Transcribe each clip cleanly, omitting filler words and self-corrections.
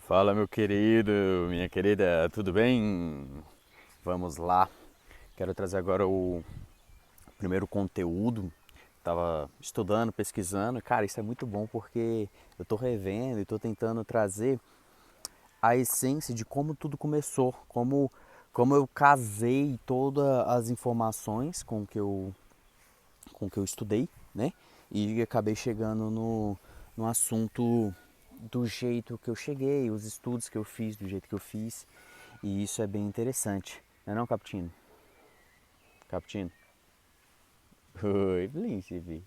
Fala, meu querido, minha querida, tudo bem? Vamos lá. Quero trazer agora o primeiro conteúdo. Tava estudando, pesquisando. Cara, isso é muito bom porque eu tô revendo e tô tentando trazer a essência de como tudo começou, como eu casei todas as informações com que eu estudei, né? E acabei chegando no assunto do jeito que eu cheguei, os estudos que eu fiz, do jeito que eu fiz. E isso é bem interessante. Não é não, Caputino? Caputino? Oi, príncipe.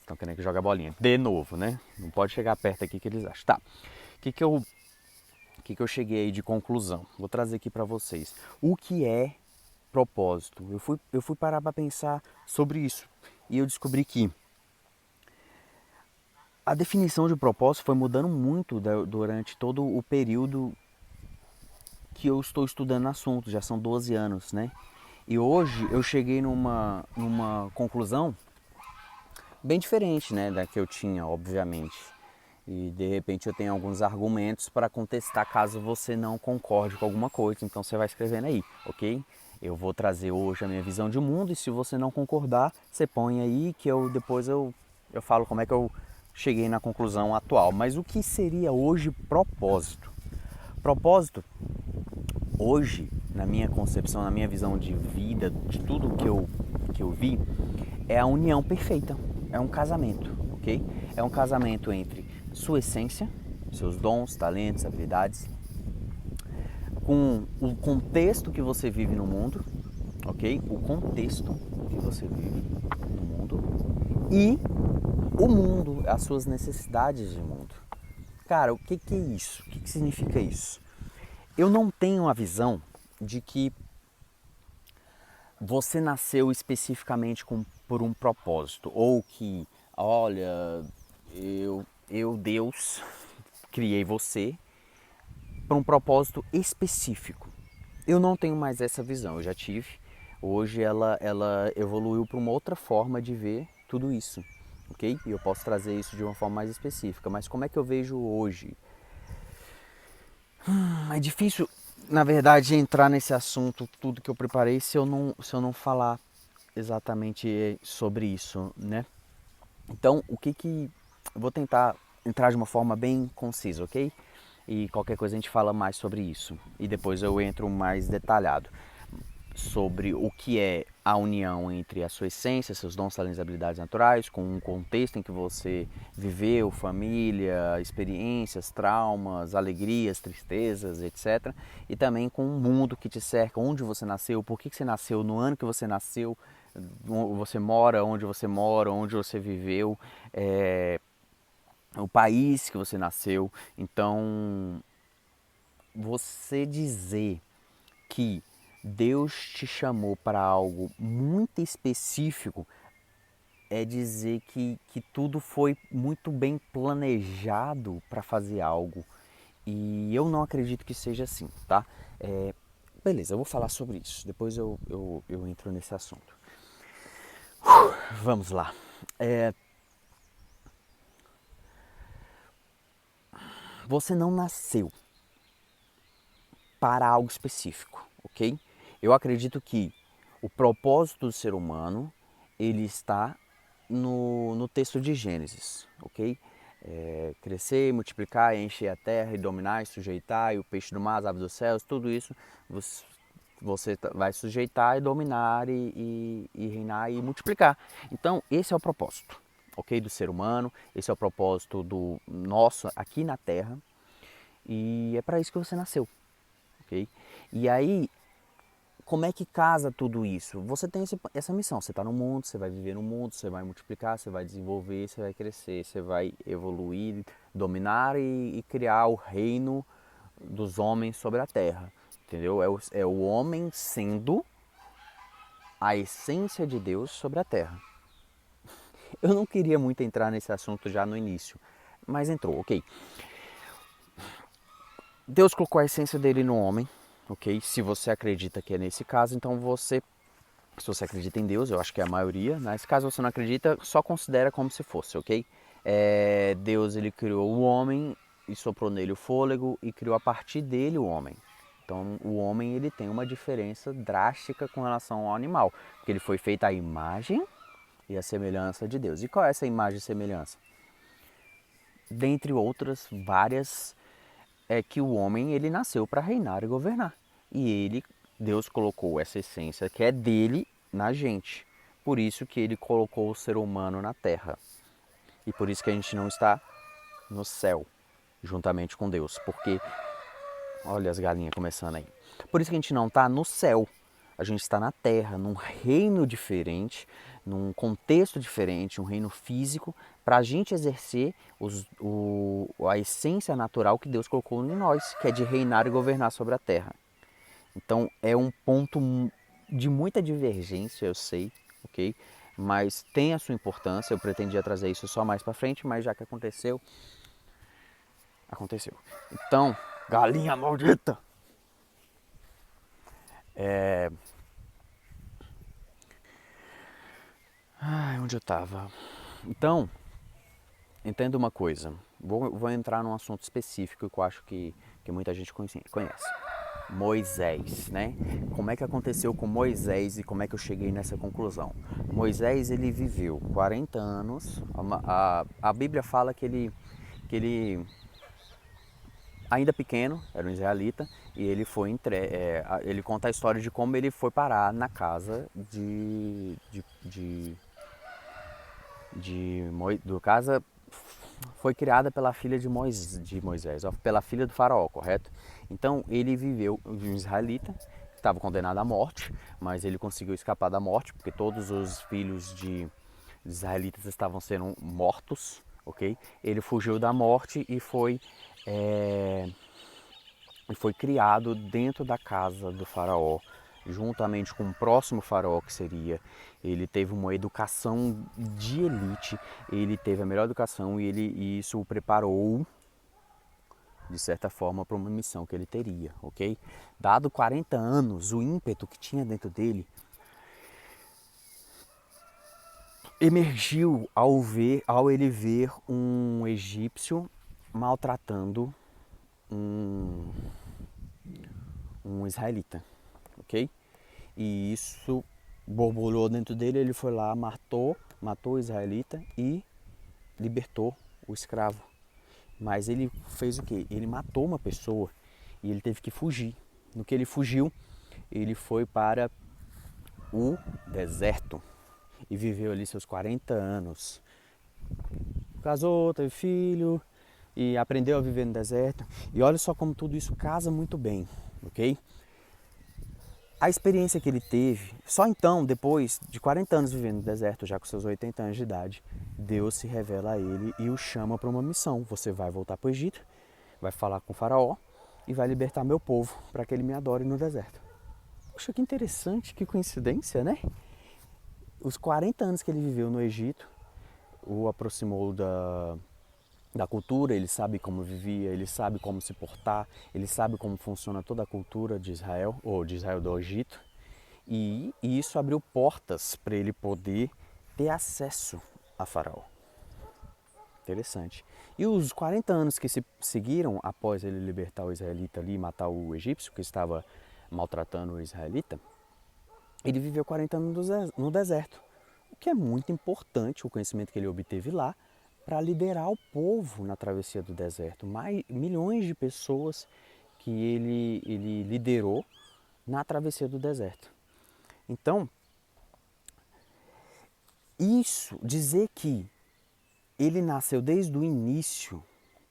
Estão querendo que jogue a bolinha. De novo, né? Não pode chegar perto aqui que eles acham. Tá. O que eu cheguei aí de conclusão? Vou trazer aqui para vocês. O que é propósito? Eu fui parar para pensar sobre isso. E eu descobri que a definição de propósito foi mudando muito durante todo o período que eu estou estudando assunto, já são 12 anos, né? E hoje eu cheguei numa conclusão bem diferente, né, da que eu tinha, obviamente. E de repente eu tenho alguns argumentos para contestar caso você não concorde com alguma coisa, então você vai escrevendo aí, ok? Eu vou trazer hoje a minha visão de mundo e se você não concordar, você põe aí que depois eu falo como é que eu cheguei na conclusão atual. Mas o que seria hoje propósito? Propósito hoje, na minha concepção, na minha visão de vida, de tudo que eu vi, é a união perfeita. É um casamento, ok? É um casamento entre sua essência, seus dons, talentos, habilidades, com o contexto que você vive no mundo, ok? O contexto que você vive no mundo e o mundo, as suas necessidades de mundo. Cara, o que é isso? O que significa isso? Eu não tenho a visão de que você nasceu especificamente por um propósito, ou que, olha, eu Deus, criei você para um propósito específico. Eu não tenho mais essa visão, eu já tive. Hoje ela evoluiu para uma outra forma de ver tudo isso, ok? E eu posso trazer isso de uma forma mais específica. Mas como é que eu vejo hoje? É difícil, na verdade, entrar nesse assunto, tudo que eu preparei, se eu não falar exatamente sobre isso, né? Então, eu vou tentar entrar de uma forma bem concisa, ok? E qualquer coisa a gente fala mais sobre isso. E depois eu entro mais detalhado sobre o que é a união entre a sua essência, seus dons, talentos e habilidades naturais, com um contexto em que você viveu, família, experiências, traumas, alegrias, tristezas, etc. E também com o mundo que te cerca, onde você nasceu, por que você nasceu, no ano que você nasceu, onde você viveu, o país que você nasceu. Então, você dizer que Deus te chamou para algo muito específico é dizer que tudo foi muito bem planejado para fazer algo. E eu não acredito que seja assim, tá? Beleza, eu vou falar sobre isso. Depois eu entro nesse assunto. Vamos lá. Você não nasceu para algo específico, ok? Eu acredito que o propósito do ser humano ele está no texto de Gênesis, ok? Crescer, multiplicar, encher a terra e dominar e sujeitar, e o peixe do mar, as aves dos céus, tudo isso você vai sujeitar e dominar e reinar e multiplicar. Então, esse é o propósito, ok? Do ser humano, esse é o propósito do nosso aqui na terra, e é para isso que você nasceu, ok? E aí, como é que casa tudo isso? Você tem essa missão, você está no mundo, você vai viver no mundo, você vai multiplicar, você vai desenvolver, você vai crescer, você vai evoluir, dominar e criar o reino dos homens sobre a terra, entendeu? É o homem sendo a essência de Deus sobre a terra. Eu não queria muito entrar nesse assunto já no início, mas entrou, ok. Deus colocou a essência dele no homem, ok? Se você acredita que é nesse caso, então se você acredita em Deus, eu acho que é a maioria, mas caso você não acredita, só considera como se fosse, ok? Deus ele criou o homem e soprou nele o fôlego e criou a partir dele o homem. Então o homem ele tem uma diferença drástica com relação ao animal, porque ele foi feito à imagem e à semelhança de Deus. E qual é essa imagem e semelhança? Dentre outras várias, é que o homem ele nasceu para reinar e governar. E Deus colocou essa essência que é dele na gente. Por isso que ele colocou o ser humano na terra. E por isso que a gente não está no céu, juntamente com Deus. Porque, olha as galinhas começando aí. Por isso que a gente não está no céu. A gente está na terra, num reino diferente, num contexto diferente, um reino físico, para a gente exercer a essência natural que Deus colocou em nós, que é de reinar e governar sobre a terra. Então é um ponto de muita divergência, eu sei, ok? Mas tem a sua importância. Eu pretendia trazer isso só mais para frente, mas já que aconteceu, aconteceu. Então, galinha maldita! Onde eu estava? Então, entenda uma coisa. Vou entrar num assunto específico que eu acho que muita gente conhece. Moisés, né? Como é que aconteceu com Moisés e como é que eu cheguei nessa conclusão? Moisés, ele viveu 40 anos. A Bíblia fala que ele ainda pequeno, era um israelita, e ele foi ele conta a história de como ele foi parar na casa do casa foi criada pela filha de Moisés, pela filha do faraó, correto? Então ele viveu de um israelita, estava condenado à morte, mas ele conseguiu escapar da morte, porque todos os filhos de israelitas estavam sendo mortos, ok? Ele fugiu da morte e foi criado dentro da casa do faraó, juntamente com o próximo faraó que seria. Ele teve uma educação de elite, ele teve a melhor educação e isso o preparou, de certa forma, para uma missão que ele teria, ok? Dado 40 anos, o ímpeto que tinha dentro dele emergiu ao ele ver um egípcio maltratando um, um israelita, ok? E isso borbulhou dentro dele, ele foi lá, matou o israelita e libertou o escravo. Mas ele fez o quê? Ele matou uma pessoa e ele teve que fugir. No que ele fugiu, ele foi para o deserto e viveu ali seus 40 anos. Casou, teve filho e aprendeu a viver no deserto. E olha só como tudo isso casa muito bem, ok? A experiência que ele teve, só então, depois de 40 anos vivendo no deserto, já com seus 80 anos de idade, Deus se revela a ele e o chama para uma missão. Você vai voltar para o Egito, vai falar com o faraó e vai libertar meu povo para que ele me adore no deserto. Poxa, que interessante, que coincidência, né? Os 40 anos que ele viveu no Egito o aproximou da cultura, ele sabe como vivia, ele sabe como se portar, ele sabe como funciona toda a cultura de Israel, ou de Israel do Egito, e isso abriu portas para ele poder ter acesso a Faraó. Interessante. E os 40 anos que se seguiram após ele libertar o israelita ali e matar o egípcio que estava maltratando o israelita, ele viveu 40 anos no deserto, o que é muito importante, o conhecimento que ele obteve lá, para liderar o povo na travessia do deserto. Milhões de pessoas que ele liderou na travessia do deserto. Então, isso, dizer que ele nasceu desde o início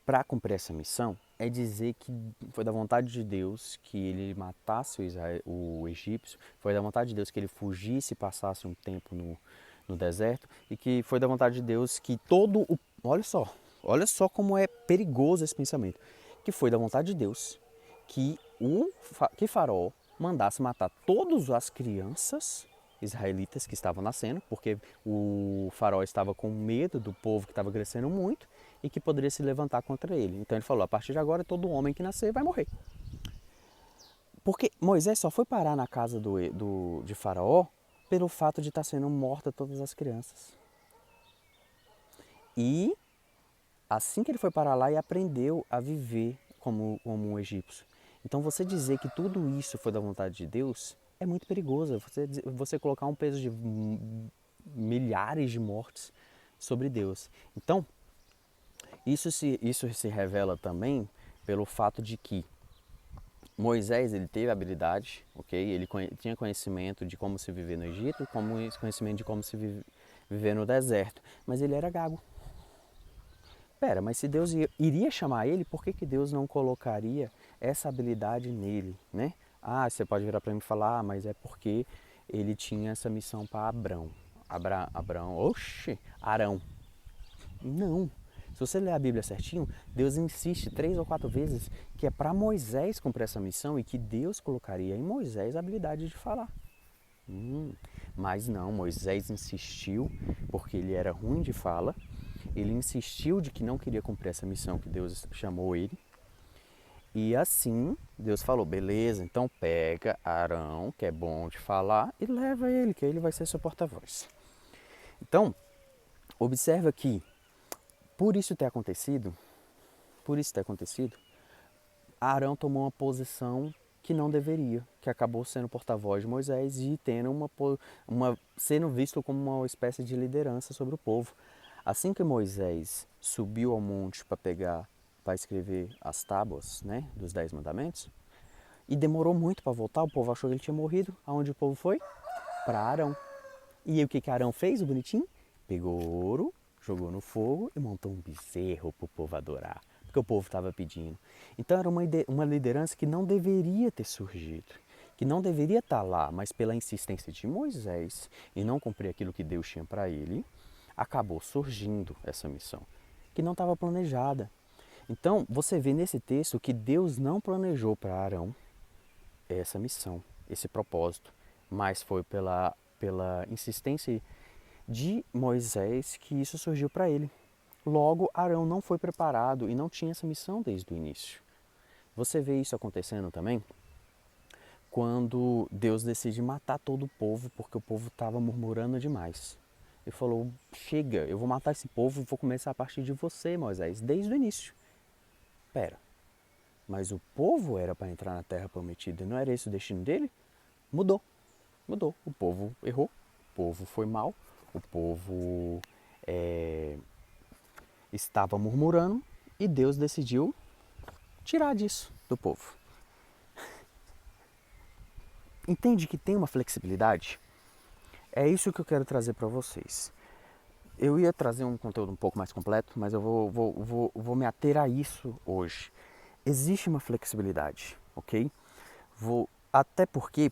para cumprir essa missão, é dizer que foi da vontade de Deus que ele matasse o egípcio, foi da vontade de Deus que ele fugisse e passasse um tempo no deserto, e que foi da vontade de Deus que olha só como é perigoso esse pensamento, que foi da vontade de Deus que Faraó mandasse matar todas as crianças israelitas que estavam nascendo, porque o faraó estava com medo do povo que estava crescendo muito e que poderia se levantar contra ele. Então ele falou, a partir de agora todo homem que nascer vai morrer. Porque Moisés só foi parar na casa de Faraó pelo fato de estar sendo morta todas as crianças. E assim que ele foi para lá e aprendeu a viver como um egípcio. Então você dizer que tudo isso foi da vontade de Deus é muito perigoso. Você colocar um peso de milhares de mortes sobre Deus. Então, isso se revela também pelo fato de que Moisés ele teve habilidade, ok? Ele tinha conhecimento de como se viver no Egito, como conhecimento de como se viver no deserto, mas ele era gago. Pera, mas se Deus iria chamar ele, por que Deus não colocaria essa habilidade nele, né? Ah, você pode virar para mim e falar, mas é porque ele tinha essa missão para Abrão. Abrão, oxe, Arão. Não. Se você ler a Bíblia certinho, Deus insiste 3 ou 4 vezes que é para Moisés cumprir essa missão e que Deus colocaria em Moisés a habilidade de falar. Mas não, Moisés insistiu porque ele era ruim de fala, ele insistiu de que não queria cumprir essa missão que Deus chamou ele. E assim Deus falou, beleza, então pega Arão, que é bom de falar, e leva ele, que ele vai ser seu porta-voz. Então, observa que por isso ter acontecido, Arão tomou uma posição que não deveria, que acabou sendo porta-voz de Moisés e tendo sendo visto como uma espécie de liderança sobre o povo. Assim que Moisés subiu ao monte para escrever as tábuas, né, dos 10 mandamentos, e demorou muito para voltar, o povo achou que ele tinha morrido. Aonde o povo foi? Para Arão. E aí, o que Arão fez, o bonitinho? Pegou ouro, jogou no fogo e montou um bezerro para o povo adorar, porque o povo estava pedindo. Então era uma liderança que não deveria ter surgido, que não deveria estar lá, mas pela insistência de Moisés e não cumprir aquilo que Deus tinha para ele, acabou surgindo essa missão, que não estava planejada. Então você vê nesse texto que Deus não planejou para Arão essa missão, esse propósito, mas foi pela insistência de Moisés que isso surgiu para ele. Logo, Arão não foi preparado e não tinha essa missão desde o início. Você vê isso acontecendo também quando Deus decide matar todo o povo porque o povo estava murmurando demais. Ele falou, chega, eu vou matar esse povo e vou começar a partir de você, Moisés, desde o início. Pera, mas o povo era para entrar na terra prometida, não era esse o destino dele? Mudou. O povo errou, o povo foi mal, o povo estava murmurando e Deus decidiu tirar disso do povo. Entende que tem uma flexibilidade? É isso que eu quero trazer para vocês. Eu ia trazer um conteúdo um pouco mais completo, mas eu vou me ater a isso hoje. Existe uma flexibilidade, ok? Até porque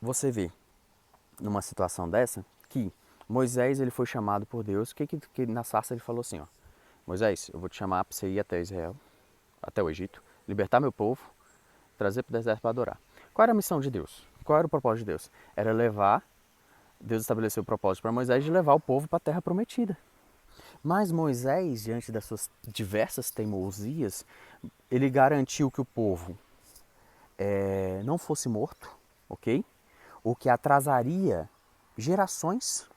você vê numa situação dessa que Moisés ele foi chamado por Deus, que na sarça ele falou assim, ó, Moisés, eu vou te chamar para você ir até Israel, até o Egito, libertar meu povo, trazer para o deserto para adorar. Qual era a missão de Deus? Qual era o propósito de Deus? Era Deus estabeleceu o propósito para Moisés de levar o povo para a terra prometida. Mas Moisés, diante das suas diversas teimosias, ele garantiu que o povo não fosse morto, ok? O que atrasaria gerações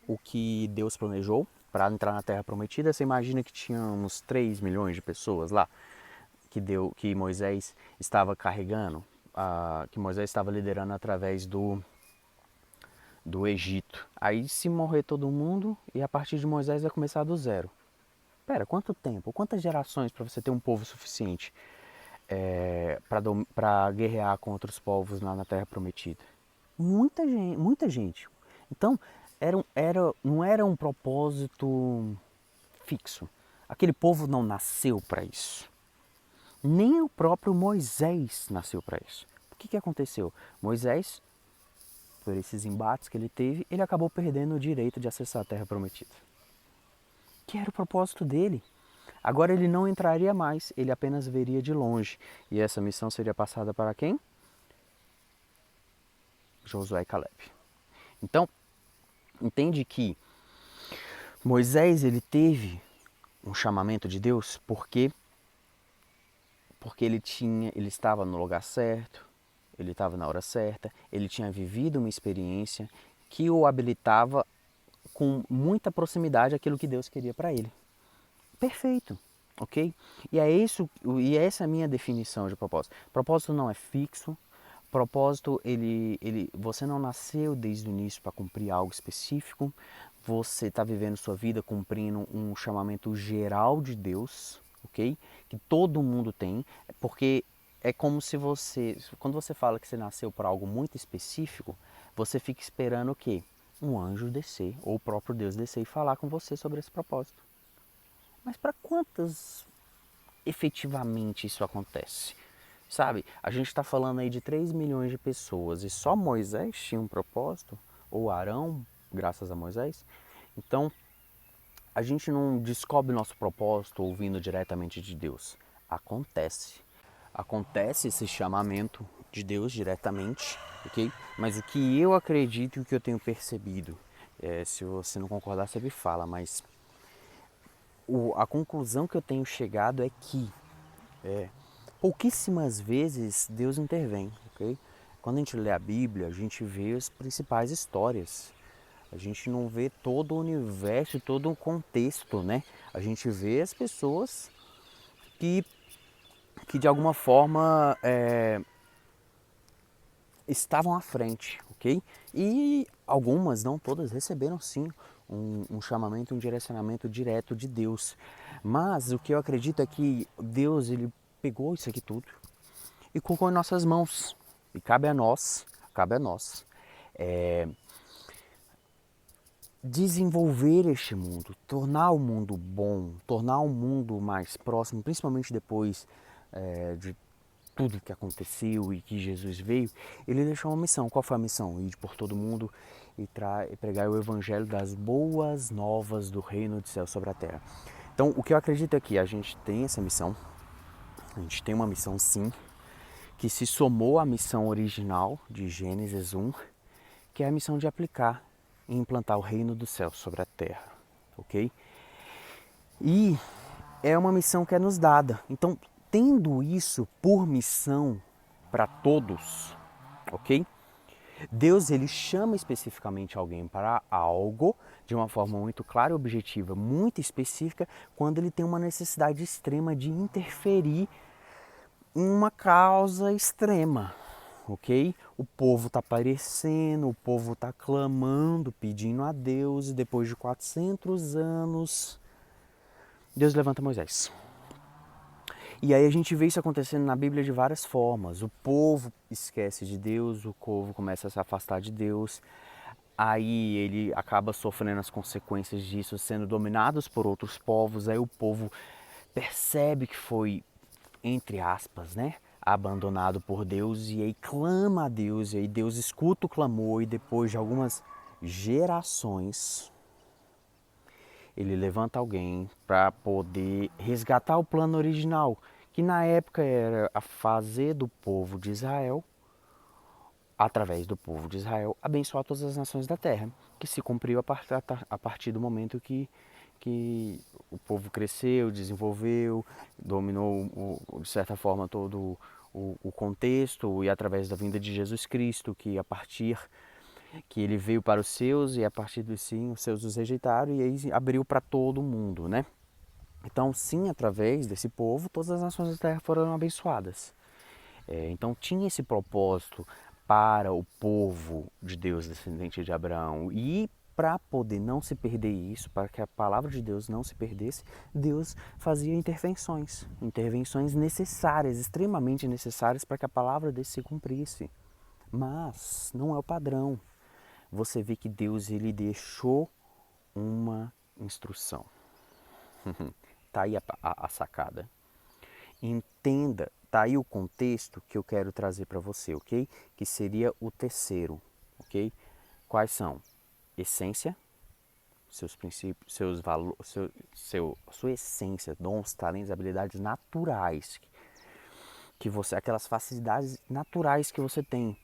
o que Deus planejou para entrar na Terra Prometida. Você imagina que tinha uns 3 milhões de pessoas lá que Moisés estava carregando, que Moisés estava liderando através do Egito. Aí se morrer todo mundo e a partir de Moisés vai começar do zero. Pera, quanto tempo? Quantas gerações para você ter um povo suficiente para guerrear contra os povos lá na Terra Prometida? Muita gente, muita gente. Então, não era um propósito fixo. Aquele povo não nasceu para isso. Nem o próprio Moisés nasceu para isso. O que aconteceu? Moisés, por esses embates que ele teve, ele acabou perdendo o direito de acessar a Terra Prometida. Que era o propósito dele. Agora ele não entraria mais, ele apenas veria de longe. E essa missão seria passada para quem? Josué e Caleb. Então, entende que Moisés ele teve um chamamento de Deus porque ele estava no lugar certo, ele estava na hora certa, ele tinha vivido uma experiência que o habilitava com muita proximidade àquilo que Deus queria para ele. perfeito, ok? E essa é a minha definição de propósito. Propósito não é fixo. Propósito, você não nasceu desde o início para cumprir algo específico. Você está vivendo sua vida cumprindo um chamamento geral de Deus, ok? Que todo mundo tem, porque é como se quando você fala que você nasceu para algo muito específico, você fica esperando o quê? Um anjo descer, ou o próprio Deus descer e falar com você sobre esse propósito. Mas para quantas efetivamente isso acontece? Sabe, a gente está falando aí de 3 milhões de pessoas e só Moisés tinha um propósito, ou Arão, graças a Moisés. Então, a gente não descobre nosso propósito ouvindo diretamente de Deus. Acontece. Acontece esse chamamento de Deus diretamente, ok? Mas o que eu acredito e o que eu tenho percebido, se você não concordar, você me fala, mas a conclusão que eu tenho chegado é que pouquíssimas vezes Deus intervém, ok? Quando a gente lê a Bíblia, a gente vê as principais histórias. A gente não vê todo o universo, todo o contexto, né? A gente vê as pessoas que, que de alguma forma estavam à frente, ok? E algumas, não todas, receberam sim um chamamento, um direcionamento direto de Deus. Mas o que eu acredito é que Deus, ele pegou isso aqui tudo e colocou em nossas mãos. E cabe a nós, desenvolver este mundo, tornar o mundo bom, tornar o mundo mais próximo, principalmente depois de tudo que aconteceu e que Jesus veio. Ele deixou uma missão. Qual foi a missão? Ir por todo mundo e pregar o evangelho das boas novas do reino de céu sobre a terra. Então, o que eu acredito é que a gente tem essa missão, a gente tem uma missão sim, que se somou à missão original de Gênesis 1, que é a missão de aplicar e implantar o reino do céu sobre a terra, ok? E é uma missão que é nos dada. Então, tendo isso por missão para todos, ok? Deus, ele chama especificamente alguém para algo de uma forma muito clara e objetiva, muito específica, quando ele tem uma necessidade extrema de interferir em uma causa extrema, ok? O povo está aparecendo, o povo está clamando, pedindo a Deus, e depois de 400 anos, Deus levanta Moisés. E aí a gente vê isso acontecendo na Bíblia de várias formas. O povo esquece de Deus, o povo começa a se afastar de Deus, aí ele acaba sofrendo as consequências disso, sendo dominados por outros povos, aí o povo percebe que foi, entre aspas, né, abandonado por Deus, e aí clama a Deus, e aí Deus escuta o clamor, e depois de algumas gerações ele levanta alguém para poder resgatar o plano original, que na época era a fazer do povo de Israel, através do povo de Israel, abençoar todas as nações da terra, que se cumpriu a partir do momento que o povo cresceu, desenvolveu, dominou, de certa forma, todo o contexto, e através da vinda de Jesus Cristo, que a partir que ele veio para os seus, e a partir dos sim, os seus os rejeitaram, e aí abriu para todo mundo, né? Então, sim, através desse povo, todas as nações da terra foram abençoadas. Então, tinha esse propósito para o povo de Deus, descendente de Abraão. E para poder não se perder isso, para que a palavra de Deus não se perdesse, Deus fazia intervenções necessárias, extremamente necessárias para que a palavra dele se cumprisse. Mas não é o padrão. Você vê que Deus, ele deixou uma instrução. Tá aí a sacada. Entenda, tá aí o contexto que eu quero trazer para você, ok? Que seria o terceiro, ok? Quais são? Essência, seus princípios, seus valores, sua essência, dons, talentos, habilidades naturais, que você, aquelas facilidades naturais que você tem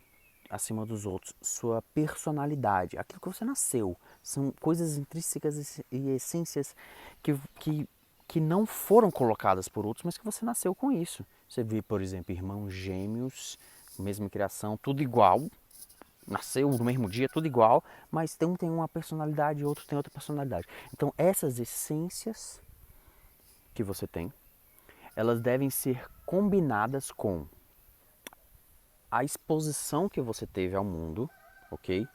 acima dos outros, sua personalidade, aquilo que você nasceu, são coisas intrínsecas e essências que, que não foram colocadas por outros, mas que você nasceu com isso. Você vê, por exemplo, irmãos gêmeos, mesma criação, tudo igual, nasceu no mesmo dia, tudo igual, mas um tem uma personalidade e outro tem outra personalidade. Então essas essências que você tem, elas devem ser combinadas com a exposição que você teve ao mundo, ok?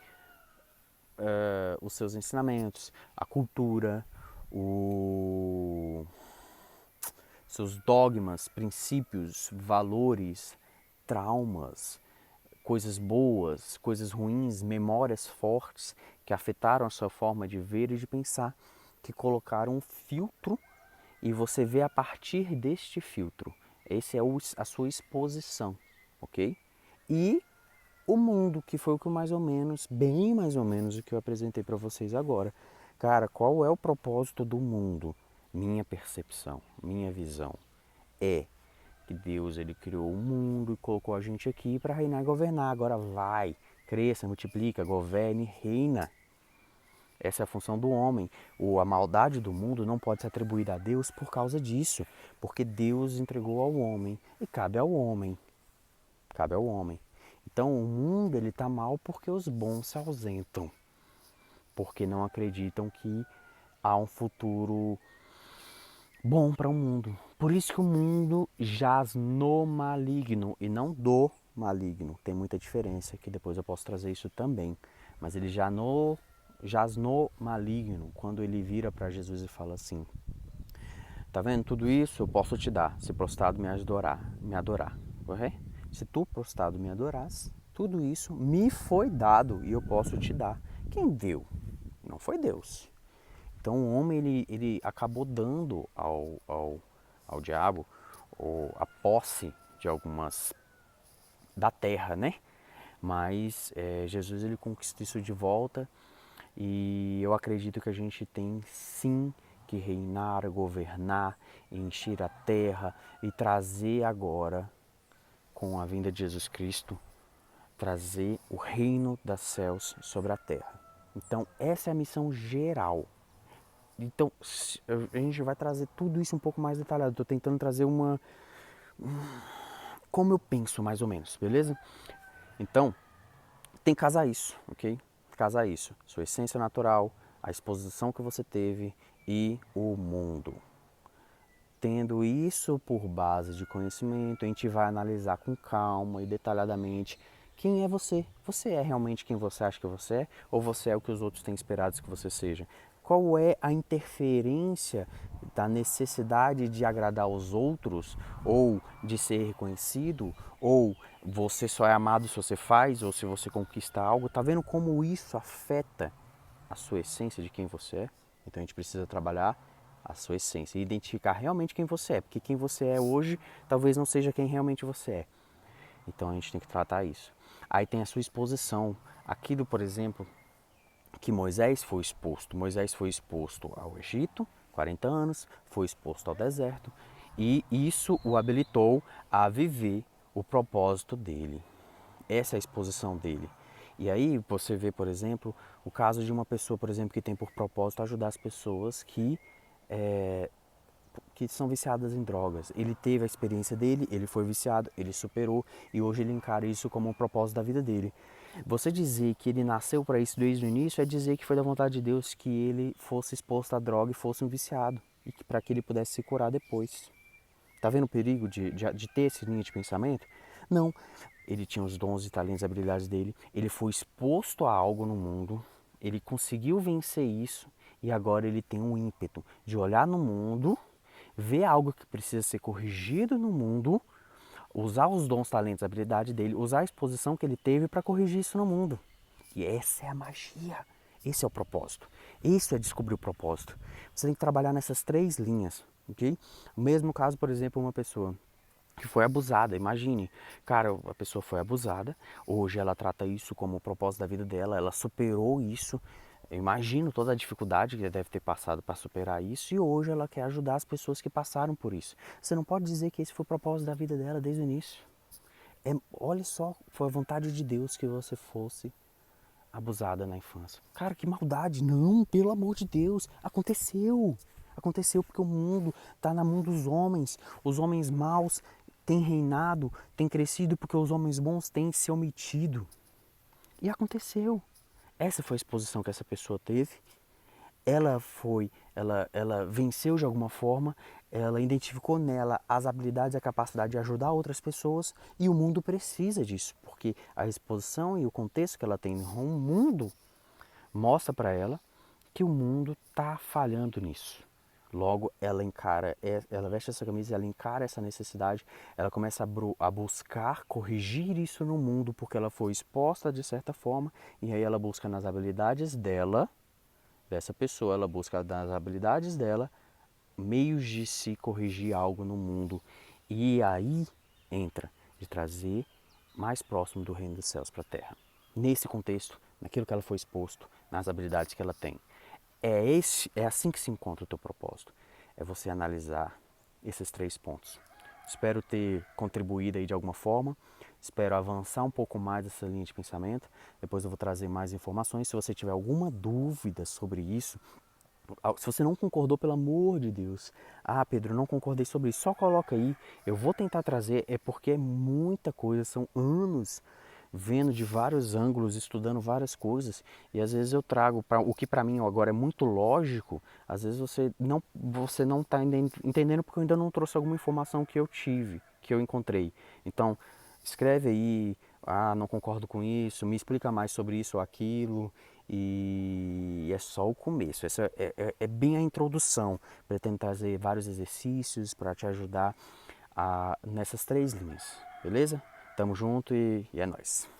Os seus ensinamentos, a cultura, seus dogmas, princípios, valores, traumas, coisas boas, coisas ruins, memórias fortes que afetaram a sua forma de ver e de pensar, que colocaram um filtro e você vê a partir deste filtro. Esse é a sua exposição, ok? E o mundo, que foi o que mais ou menos, bem mais ou menos o que eu apresentei para vocês agora. Cara, qual é o propósito do mundo? Minha percepção, minha visão é que Deus ele criou o mundo e colocou a gente aqui para reinar e governar. Agora vai, cresça, multiplica, governe, reina. Essa é a função do homem. A maldade do mundo não pode ser atribuída a Deus por causa disso, porque Deus entregou ao homem e cabe ao homem. Cabe ao homem. Então o mundo ele está mal porque os bons se ausentam, porque não acreditam que há um futuro bom para o mundo. Por isso que o mundo jaz no maligno e não do maligno. Tem muita diferença, que depois eu posso trazer isso também. Mas ele jaz no maligno, quando ele vira para Jesus e fala assim: tá vendo tudo isso eu posso te dar, se prostrado me adorar, correto? Se tu prostrado me adoras, tudo isso me foi dado e eu posso te dar. Quem deu? Não foi Deus. Então o homem ele acabou dando ao diabo a posse de algumas da terra, né? Mas Jesus ele conquistou isso de volta e eu acredito que a gente tem sim que reinar, governar, encher a terra e trazer agora, com a vinda de Jesus Cristo, trazer o reino dos céus sobre a terra. Então essa é a missão geral. Então a gente vai trazer tudo isso um pouco mais detalhado. Estou tentando trazer como eu penso mais ou menos, beleza? Então tem que casar isso, ok? Casar isso, sua essência natural, a exposição que você teve e o mundo. Tendo isso por base de conhecimento, a gente vai analisar com calma e detalhadamente quem é você. Você é realmente quem você acha que você é? Ou você é o que os outros têm esperado que você seja? Qual é a interferência da necessidade de agradar aos outros, ou de ser reconhecido, ou você só é amado se você faz, ou se você conquista algo? Tá vendo como isso afeta a sua essência de quem você é? Então a gente precisa trabalhar a sua essência e identificar realmente quem você é, porque quem você é hoje talvez não seja quem realmente você é. Então a gente tem que tratar isso. Aí tem a sua exposição. Aquilo, por exemplo, que Moisés foi exposto. Moisés foi exposto ao Egito, 40 anos, foi exposto ao deserto, e isso o habilitou a viver o propósito dele. Essa é a exposição dele. E aí você vê, por exemplo, o caso de uma pessoa, por exemplo, que tem por propósito ajudar as pessoas que são viciadas em drogas. Ele teve a experiência dele, ele foi viciado, ele superou e hoje ele encara isso como um propósito da vida dele. Você dizer que ele nasceu para isso desde o início é dizer que foi da vontade de Deus que ele fosse exposto à droga e fosse um viciado e que para que ele pudesse se curar depois. Tá vendo o perigo de ter essa linha de pensamento? Não. Ele tinha os dons e talentos e habilidades dele, ele foi exposto a algo no mundo, ele conseguiu vencer isso e agora ele tem um ímpeto de olhar no mundo, ver algo que precisa ser corrigido no mundo, usar os dons, talentos, habilidade dele, usar a exposição que ele teve para corrigir isso no mundo. E essa é a magia. Esse é o propósito. Isso é descobrir o propósito. Você tem que trabalhar nessas três linhas, ok? O mesmo caso, por exemplo, uma pessoa que foi abusada. Imagine, cara, a pessoa foi abusada, hoje ela trata isso como o propósito da vida dela, ela superou isso. Eu imagino toda a dificuldade que ela deve ter passado para superar isso e hoje ela quer ajudar as pessoas que passaram por isso. Você não pode dizer que esse foi o propósito da vida dela desde o início. Olha só, foi a vontade de Deus que você fosse abusada na infância. Cara, que maldade! Não, pelo amor de Deus, aconteceu. Aconteceu porque o mundo está na mão dos homens. Os homens maus têm reinado, têm crescido porque os homens bons têm se omitido. E aconteceu. Essa foi a exposição que essa pessoa teve. Ela ela venceu de alguma forma, ela identificou nela as habilidades e a capacidade de ajudar outras pessoas e o mundo precisa disso, porque a exposição e o contexto que ela tem no mundo mostra para ela que o mundo está falhando nisso. Logo, ela encara, ela veste essa camisa, ela encara essa necessidade, ela começa a buscar corrigir isso no mundo, porque ela foi exposta de certa forma, e aí ela busca nas habilidades dela, dessa pessoa, ela busca nas habilidades dela, meios de se corrigir algo no mundo. E aí entra de trazer mais próximo do reino dos céus para a terra. Nesse contexto, naquilo que ela foi exposto, nas habilidades que ela tem. É assim que se encontra o teu propósito. É você analisar esses 3 pontos. Espero ter contribuído aí de alguma forma. Espero avançar um pouco mais essa linha de pensamento. Depois eu vou trazer mais informações. Se você tiver alguma dúvida sobre isso, se você não concordou, pelo amor de Deus, Pedro, não concordei sobre isso, só coloca aí, eu vou tentar trazer, é porque é muita coisa, são anos vendo de vários ângulos, estudando várias coisas, e às vezes eu trago o que para mim agora é muito lógico, às vezes você não está entendendo porque eu ainda não trouxe alguma informação que eu tive, que eu encontrei. Então, escreve aí, não concordo com isso, me explica mais sobre isso ou aquilo, e é só o começo, essa é bem a introdução. Pretendo trazer vários exercícios para te ajudar nessas 3 linhas, beleza? Tamo junto e é nóis.